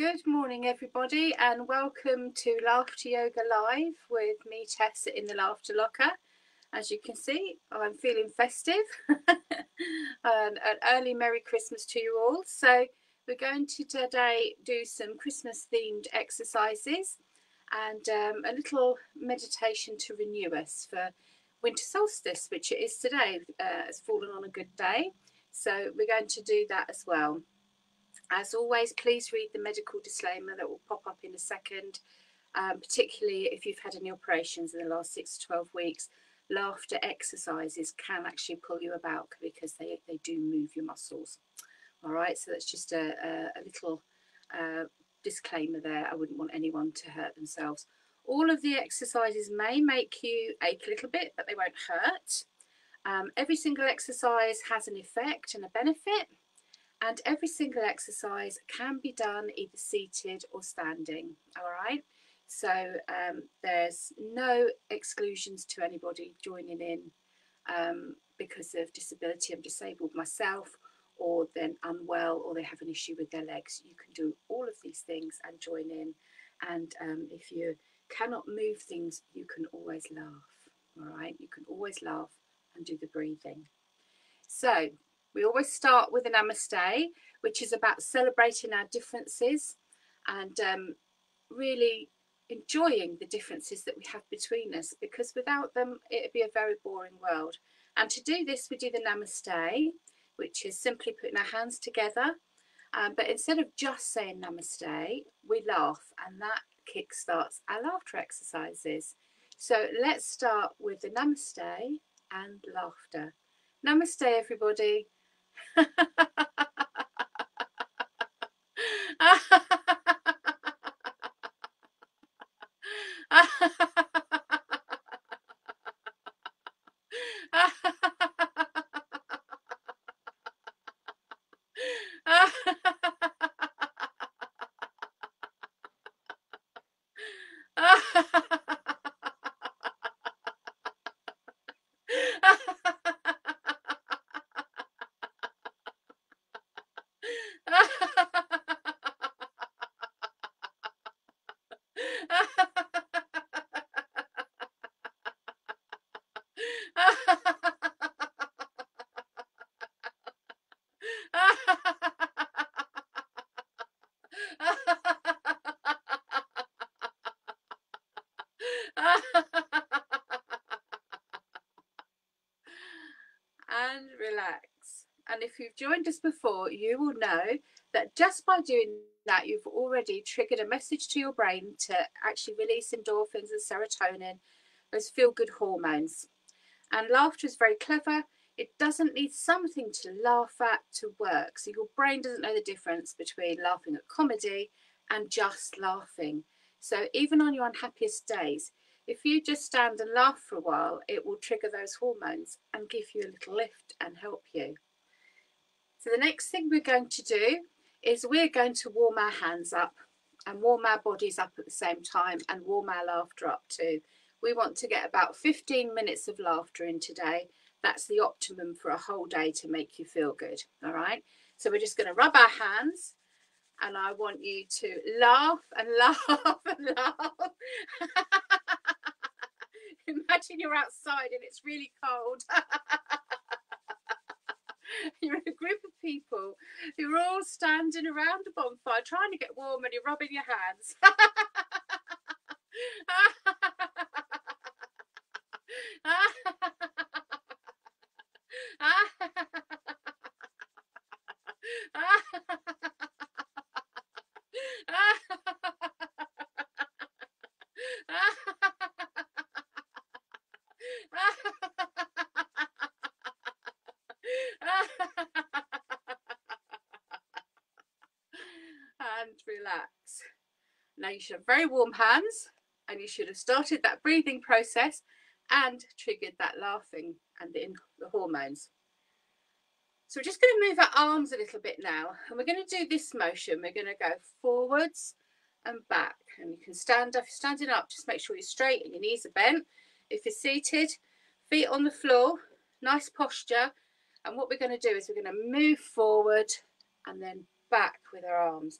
Good morning, everybody, and welcome to Laughter Yoga Live with me, Tess, in the Laughter Locker. As you can see, I'm feeling festive. An early Merry Christmas to you all. So we're going to today do some Christmas themed exercises and a little meditation to renew us for winter solstice, which it is today. It's fallen on a good day. So we're going to do that as well. As always, please read the medical disclaimer that will pop up in a second, particularly if you've had any operations in the last 6 to 12 weeks. Laughter exercises can actually pull you about because they do move your muscles. All right, so that's just a little disclaimer there. I wouldn't want anyone to hurt themselves. All of the exercises may make you ache a little bit, but they won't hurt. Every single exercise has an effect and a benefit. And every single exercise can be done either seated or standing, all right? So there's no exclusions to anybody joining in because of disability. I'm disabled myself, or they're unwell, or they have an issue with their legs. You can do all of these things and join in. And if you cannot move things, you can always laugh, all right? You can always laugh and do the breathing. So we always start with a Namaste, which is about celebrating our differences and really enjoying the differences that we have between us, because without them, it would be a very boring world. And to do this, we do the Namaste, which is simply putting our hands together. But instead of just saying Namaste, we laugh, and that kickstarts our laughter exercises. So let's start with the Namaste and laughter. Namaste, everybody. And relax. And if you've joined us before, you will know that just by doing that, you've already triggered a message to your brain to actually release endorphins and serotonin, those feel-good hormones. And laughter is very clever. It doesn't need something to laugh at to work. So your brain doesn't know the difference between laughing at comedy and just laughing. So even on your unhappiest days, if you just stand and laugh for a while, it will trigger those hormones and give you a little lift and help you. So the next thing we're going to do is we're going to warm our hands up and warm our bodies up at the same time and warm our laughter up too. We want to get about 15 minutes of laughter in today. That's the optimum for a whole day to make you feel good, all right? So we're just going to rub our hands, and I want you to laugh and laugh and laugh. Imagine you're outside and it's really cold. You're in a group of people who are all standing around a bonfire trying to get warm, and you're rubbing your hands. And relax. Now you should have very warm hands, and you should have started that breathing process and triggered that laughing and the hormones. So we're just going to move our arms a little bit now, and we're going to do this motion. We're going to go forwards and back, and you can stand up. If you're standing up, just make sure you're straight and your knees are bent. If you're seated, feet on the floor, nice posture. And what we're going to do is we're going to move forward and then back with our arms.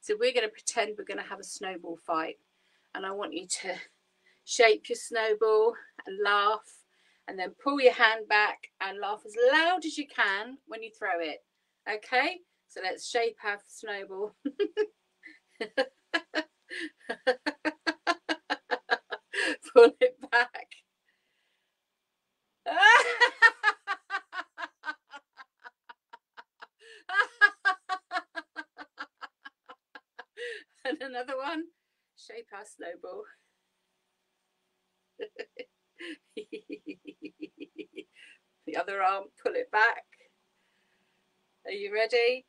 So we're going to pretend we're going to have a snowball fight, and I want you to shape your snowball and laugh, and then pull your hand back and laugh as loud as you can when you throw it. Okay, so let's shape our snowball. Pull it back. And another one. Shape our snowball. The other arm, pull it back. Are you ready?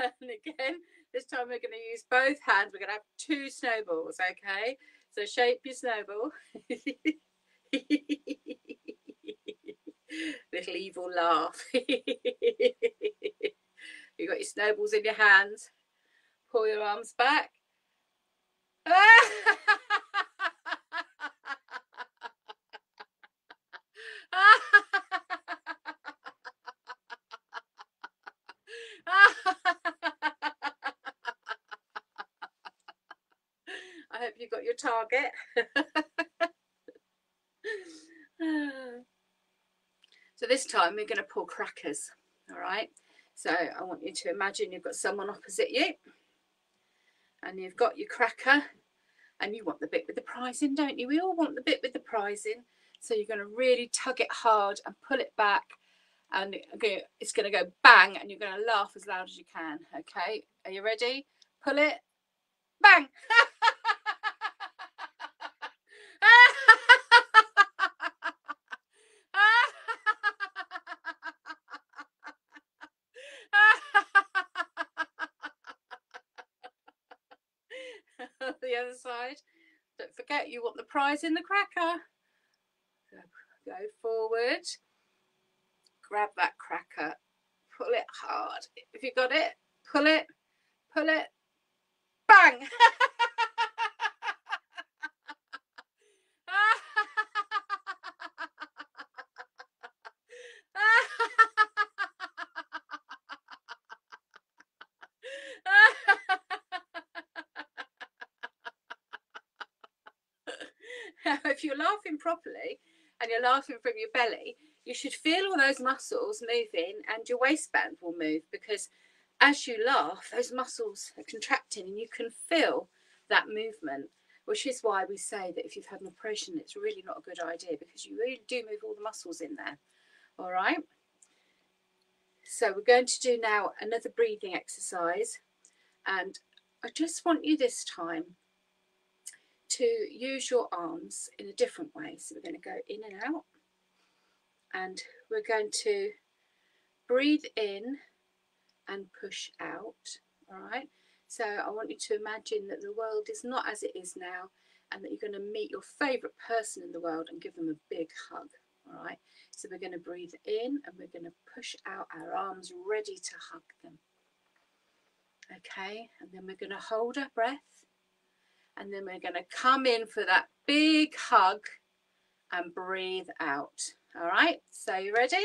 And again, this time we're going to use both hands. We're going to have 2 snowballs, okay? So shape your snowball. Little evil laugh. You got your snowballs in your hands. Pull your arms back. I hope you got your target. So this time we're going to pull crackers. All right. So I want you to imagine you've got someone opposite you, and you've got your cracker, and you want the bit with the prize in, don't you? We all want the bit with the prize in. So you're going to really tug it hard and pull it back, and it's going to go bang, and you're going to laugh as loud as you can. Okay, are you ready? Pull it, bang. The other side. Don't forget, you want the prize in the cracker. Go forward, grab that cracker, pull it hard. If you got it, pull it, bang. If you're laughing properly and you're laughing from your belly, you should feel all those muscles moving, and your waistband will move, because as you laugh, those muscles are contracting and you can feel that movement, which is why we say that if you've had an operation, it's really not a good idea, because you really do move all the muscles in there. All right. So we're going to do now another breathing exercise, and I just want you this time to use your arms in a different way. So we're going to go in and out, and we're going to breathe in and push out. All right. So I want you to imagine that the world is not as it is now, and that you're going to meet your favourite person in the world and give them a big hug. All right. So we're going to breathe in and we're going to push out our arms, ready to hug them. Okay. And then we're going to hold our breath, and then we're going to come in for that big hug and breathe out. All right. So you ready?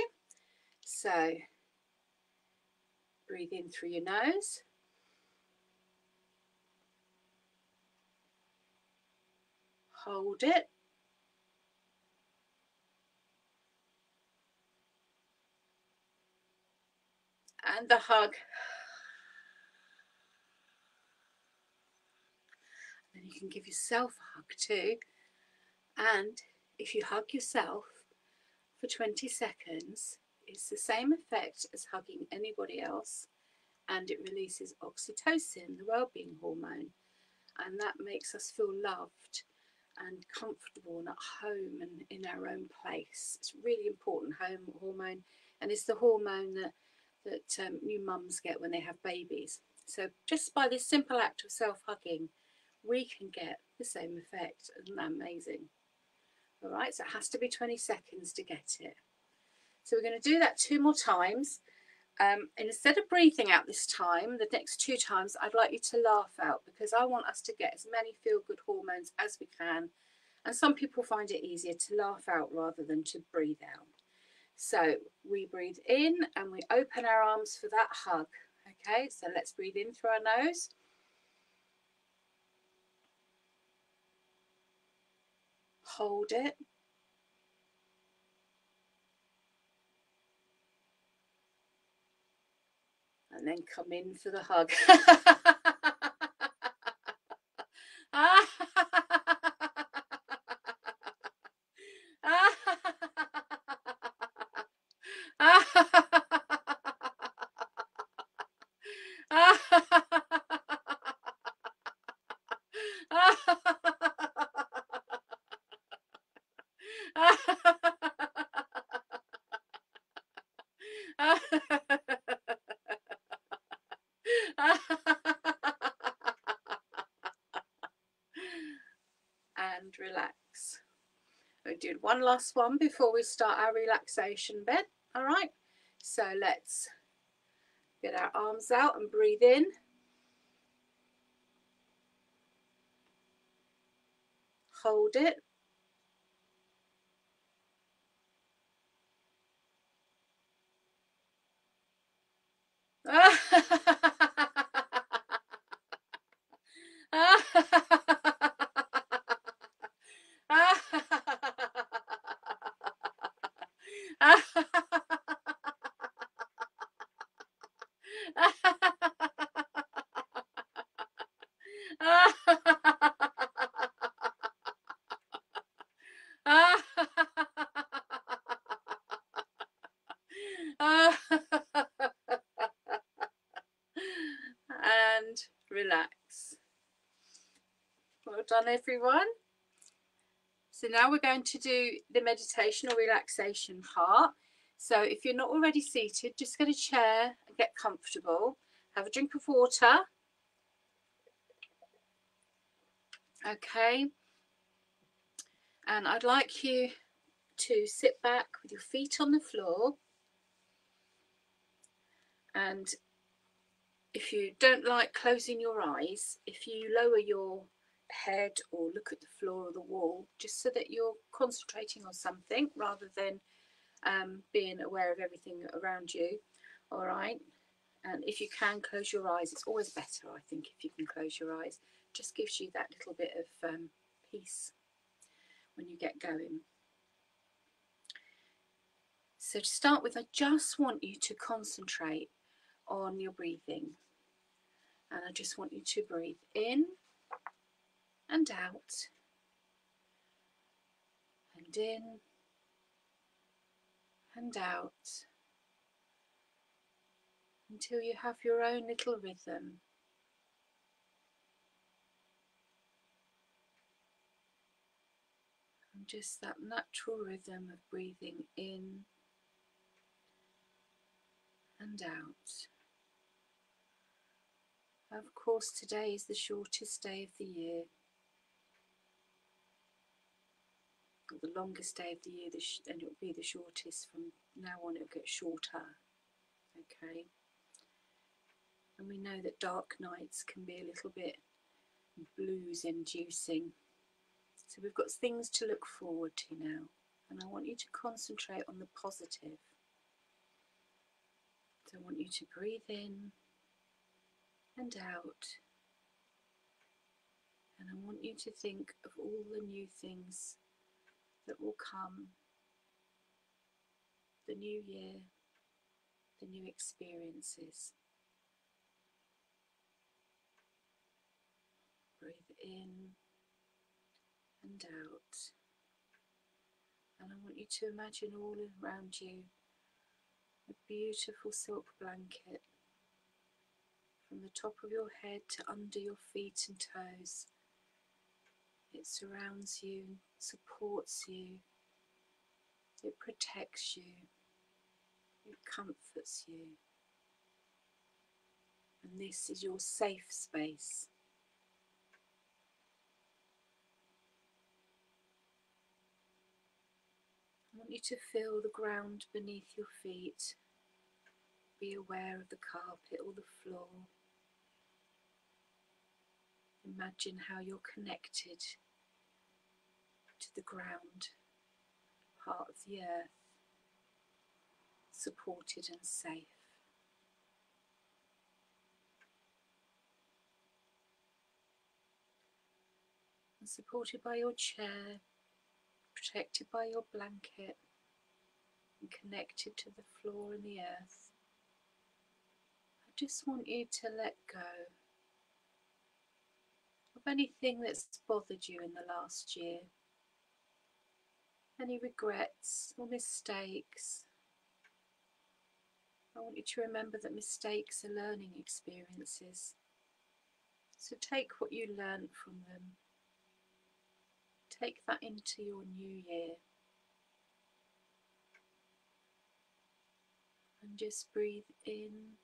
So breathe in through your nose. Hold it. And the hug. Then you can give yourself a hug too. And if you hug yourself for 20 seconds, it's the same effect as hugging anybody else, and it releases oxytocin, the well-being hormone, and that makes us feel loved and comfortable and at home and in our own place. It's really important, home hormone, and it's the hormone that new mums get when they have babies. So just by this simple act of self-hugging, we can get the same effect. Isn't that amazing? All right, so it has to be 20 seconds to get it. So we're going to do that 2 more times. And instead of breathing out this time, the next 2 times, I'd like you to laugh out, because I want us to get as many feel-good hormones as we can, And some people find it easier to laugh out rather than to breathe out. So we breathe in and we open our arms for that hug. Okay, so let's breathe in through our nose. Hold it. And then come in for the hug. And relax. We'll do one last one before we start our relaxation bit. All right, so let's get our arms out and breathe in. Hold it. And relax. Well done, everyone. So now we're going to do the meditational relaxation part. So if you're not already seated, just get a chair and get comfortable. Have a drink of water. Okay. And I'd like you to sit back with your feet on the floor. And if you don't like closing your eyes, if you lower your head or look at the floor or the wall, just so that you're concentrating on something rather than being aware of everything around you. All right. And if you can close your eyes, it's always better, I think, if you can close your eyes. Just gives you that little bit of peace when you get going. So to start with, I just want you to concentrate on your breathing. And I just want you to breathe in and out, and in and out, until you have your own little rhythm. And just that natural rhythm of breathing in and out. Of course, today is the shortest day of the year, or the longest day of the year, and it will be the shortest from now on. It will get shorter. Okay. And we know that dark nights can be a little bit blues inducing. So we've got things to look forward to now. And I want you to concentrate on the positive. So I want you to breathe in and out. And I want you to think of all the new things that will come. The new year, the new experiences. Breathe in and out. And I want you to imagine all around you a beautiful silk blanket from the top of your head to under your feet and toes. It surrounds you, supports you, it protects you, it comforts you. And this is your safe space. I want you to feel the ground beneath your feet. Be aware of the carpet or the floor. Imagine how you're connected to the ground, part of the earth, supported and safe. And supported by your chair, protected by your blanket, and connected to the floor and the earth. I just want you to let go of anything that's bothered you in the last year, any regrets or mistakes. I want you to remember that mistakes are learning experiences. So take what you learned from them. Take that into your new year. And just breathe in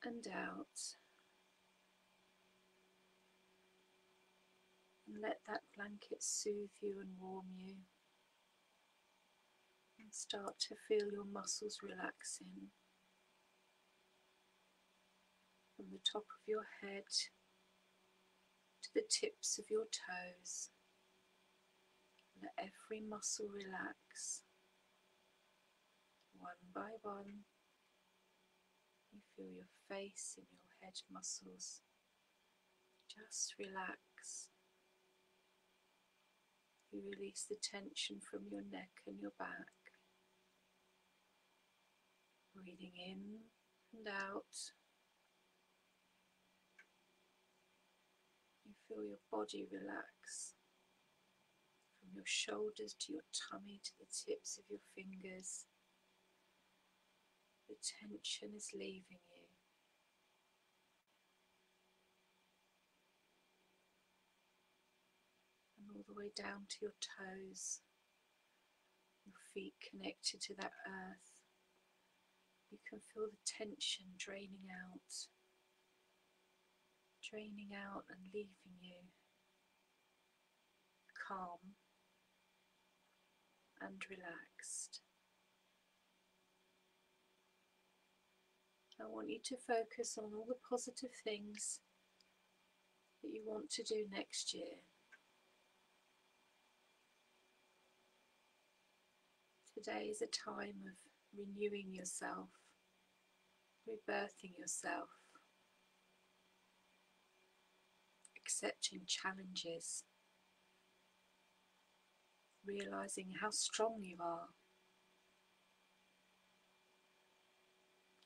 and out. And let that blanket soothe you and warm you. And start to feel your muscles relaxing. From the top of your head to the tips of your toes. Let every muscle relax. One by one. You feel your face and your head muscles just relax. You release the tension from your neck and your back. Breathing in and out. You feel your body relax. From your shoulders to your tummy to the tips of your fingers. The tension is leaving you. And all the way down to your toes. Your feet connected to that earth. You can feel the tension draining out and leaving you calm and relaxed. I want you to focus on all the positive things that you want to do next year. Today is a time of renewing yourself, rebirthing yourself, accepting challenges, realizing how strong you are.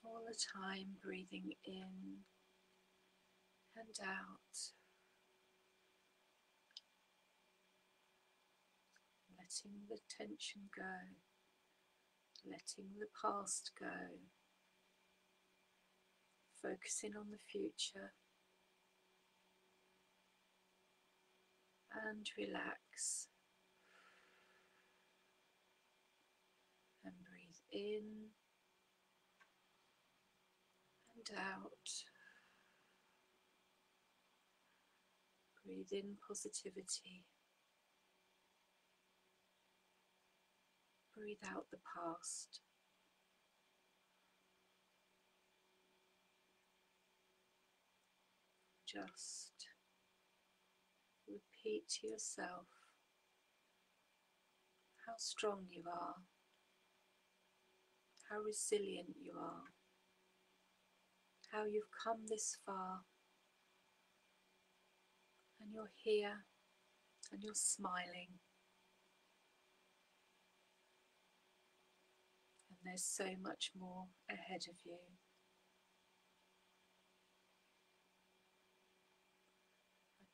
All the time breathing in and out, letting the tension go, letting the past go, focusing on the future, and relax. And breathe in and out. Breathe in positivity. Breathe out the past. Just repeat to yourself how strong you are, how resilient you are, how you've come this far, and you're here and you're smiling, and there's so much more ahead of you.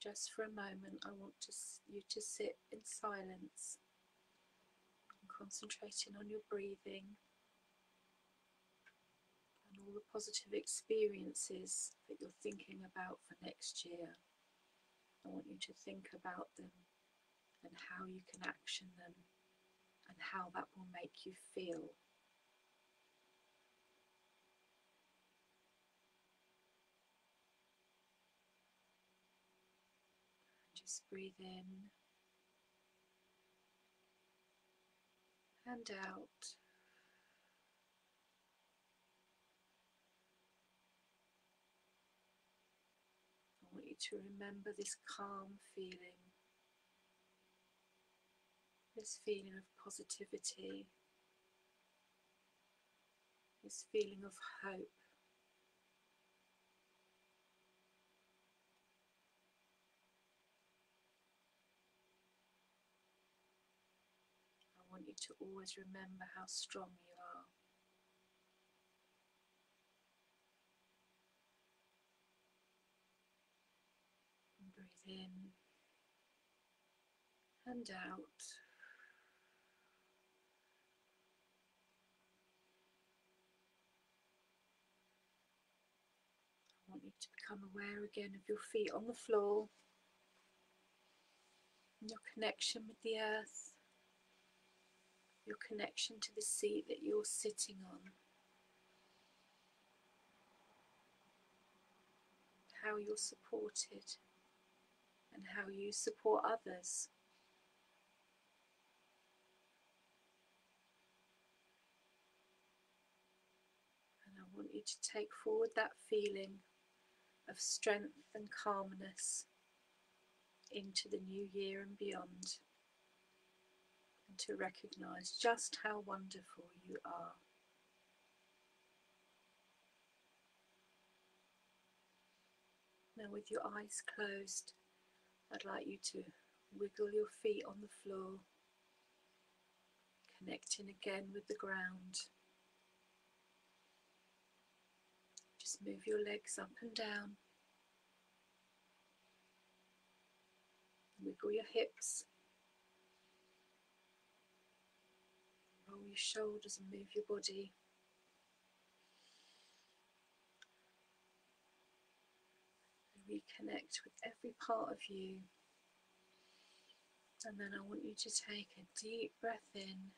Just for a moment, I want you to sit in silence and concentrating on your breathing and all the positive experiences that you're thinking about for next year. I want you to think about them and how you can action them and how that will make you feel. Just breathe in and out. I want you to remember this calm feeling this feeling of positivity, this feeling of hope. I want you to always remember how strong you are. And breathe in and out. I want you to become aware again of your feet on the floor, and your connection with the earth, your connection to the seat that you're sitting on, how you're supported and how you support others. And I want you to take forward that feeling of strength and calmness into the new year and beyond, and to recognize just how wonderful you are. Now, with your eyes closed, I'd like you to wiggle your feet on the floor, connecting again with the ground. Just move your legs up and down. Wiggle your hips. Roll your shoulders and move your body. Reconnect with every part of you. And then I want you to take a deep breath in,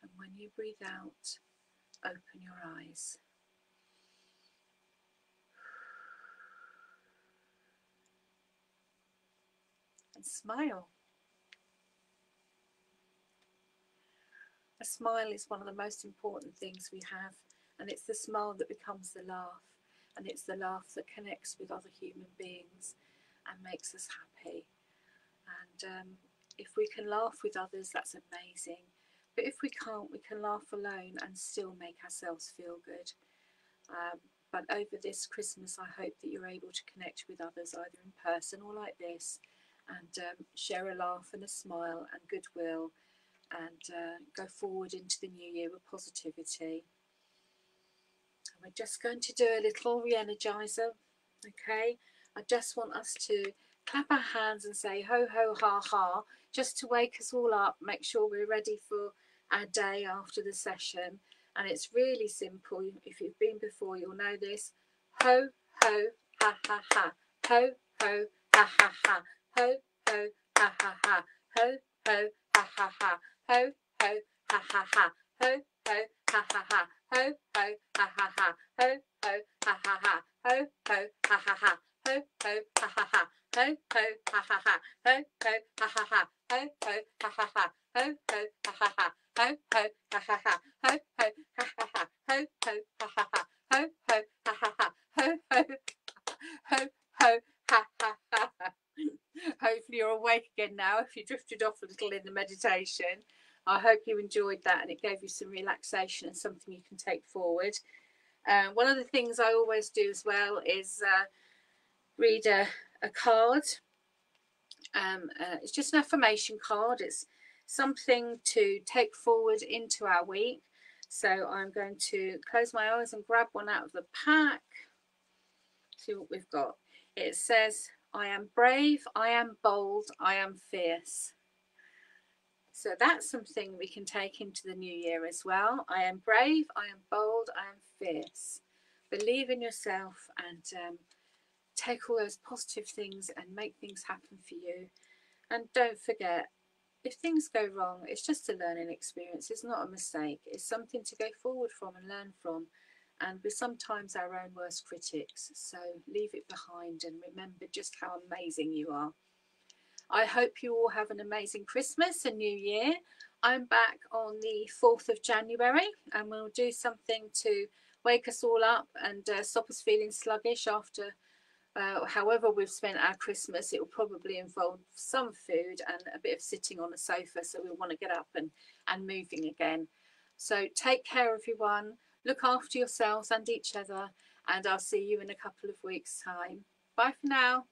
and when you breathe out, open your eyes. And smile. A smile is one of the most important things we have, and it's the smile that becomes the laugh, and it's the laugh that connects with other human beings and makes us happy. And if we can laugh with others, that's amazing. But if we can't, we can laugh alone and still make ourselves feel good. But over this Christmas, I hope that you're able to connect with others either in person or like this, and share a laugh and a smile and goodwill, and go forward into the new year with positivity. And we're just going to do a little re-energizer, okay? I just want us to clap our hands and say ho ho ha ha, just to wake us all up, make sure we're ready for our day after the session. And it's really simple. If you've been before, you'll know this. Ho ho ha ha ha, ho ho ha ha ha, ho ho ha ha ha, ho ho ha ha ha, ho ho ha ha ha, ho ho ha ha ha, ho ho ha ha ha, ho ho ha ha ha, ho ho ha ha ha, ho ho ha ha ha, ho ho ha ha ha, ho ho ha ha ha, ho ho ha ha ha, ho ho ha ha ha, ho ho ha ha ha, ho ho ha ha ha, ho ho ha ha ha, ho ho ha ha ha, ho ho ho ha ha ha. Hopefully you're awake again now if you drifted off a little in the meditation. I hope you enjoyed that and it gave you some relaxation and something you can take forward. One of the things I always do as well is read a card. It's just an affirmation card. It's something to take forward into our week. So I'm going to close my eyes and grab one out of the pack. See what we've got. It says, I am brave, I am bold, I am fierce. So that's something we can take into the new year as well. I am brave, I am bold, I am fierce. Believe in yourself and take all those positive things and make things happen for you. And don't forget, if things go wrong, it's just a learning experience. It's not a mistake. It's something to go forward from and learn from. And we're sometimes our own worst critics. So leave it behind and remember just how amazing you are. I hope you all have an amazing Christmas and New Year. I'm back on the 4th of January and we'll do something to wake us all up and stop us feeling sluggish after however we've spent our Christmas, it will probably involve some food and a bit of sitting on a sofa, so we want to get up and moving again. So take care, everyone. Look after yourselves and each other, and I'll see you in a couple of weeks' time. Bye for now.